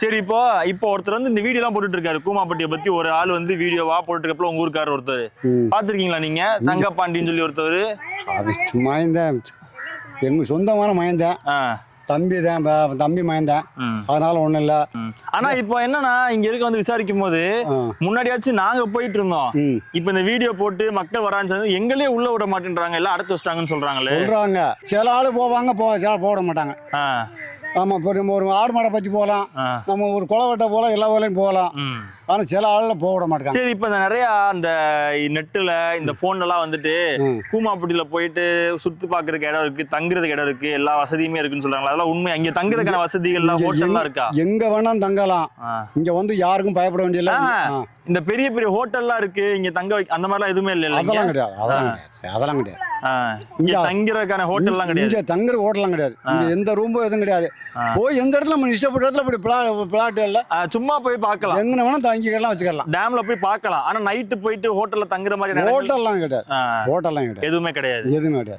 சரி, இப்போ ஒருத்தர் வந்து இந்த வீடியோ எல்லாம் போட்டுட்டு இருக்காரு. கூமாப்பட்டியை பத்தி ஒரு ஆள் வந்து வீடியோவா போட்டுட்டு இருக்கப்பல உங்க ஊருக்காரர் ஒருத்தர் பாத்துருக்கீங்களா நீங்க? தங்கப்பாண்டின்னு சொல்லி ஒருத்தர். மயந்தேன், எங்க சொந்தமான மயந்தேன், தம்பி மயந்தேன், அதனால ஒண்ணும் இல்ல. ஆனா இப்போ என்னன்னா இங்க இருக்க வந்து விசாரிக்கும் போது முன்னாடியாச்சும் நாங்க போயிட்டு இருந்தோம். இப்ப இந்த வீடியோ போட்டு மக்கள் வரான்னு எங்களே உள்ள விட மாட்டேன்றாங்க, எல்லாம் அடைச்சு வச்சிட்டாங்கன்னு சொல்றாங்களே. சொல்றாங்க, சில ஆளு போவாங்க, சில ஆள் போட மாட்டாங்க. ஆமா, இப்போ நம்ம ஒரு ஆடு மாடை பற்றி போகலாம், நம்ம ஒரு குளை வெட்ட போகலாம், எல்லா வேலையும் போகலாம். ஆனால் சில ஆளில் போக விட மாட்டாங்க. சரி, இப்போ நிறைய அந்த நெட்டில் இந்த ஃபோன்லாம் வந்துட்டு கூமாப்பட்டியில் போயிட்டு சுற்றி பார்க்கறதுக்கு இடம் இருக்கு, தங்குறதுக்கு இடம் இருக்கு, எல்லா வசதியுமே இருக்குன்னு சொல்றாங்க. அதெல்லாம் உண்மை? அங்கே தங்குறதுக்கான வசதிகள்லாம் ஹோட்டல்லாம் இருக்கா? எங்க வேணாலும் தங்கலாம். இங்க வந்து யாருக்கும் பயப்பட வேண்டியதில்லை. இந்த பெரிய பெரிய ஹோட்டல்லாம் இருக்கு, இங்க தங்க அந்த மாதிரிலாம் எதுவுமே இல்லை? அதெல்லாம் கிடையாது, அதெல்லாம் கிடையாது. இங்க தங்குறதுக்கான ஹோட்டல்லாம் கிடையாது, இங்க தங்குற ஹோட்டல்லாம் கிடையாது. இங்க எந்த ரூமும் எதுவும் கிடையாது. போய் எந்த இடத்துல நம்ம இஷ்டப்பட்ட இடத்துல இப்படி பிளாட் இல்ல, சும்மா போய் பார்க்கலாம், எங்க வேணா தங்கிக்கலாம், வச்சுக்கலாம். டேம்ல போய் பார்க்கலாம். ஆனா நைட்டு போயிட்டு ஹோட்டல்ல தங்குற மாதிரி ஹோட்டல்லாம் கிடையாது, ஹோட்டல்லாம் கிடையாது, எதுவுமே கிடையாது, எதுவுமே கிடையாது.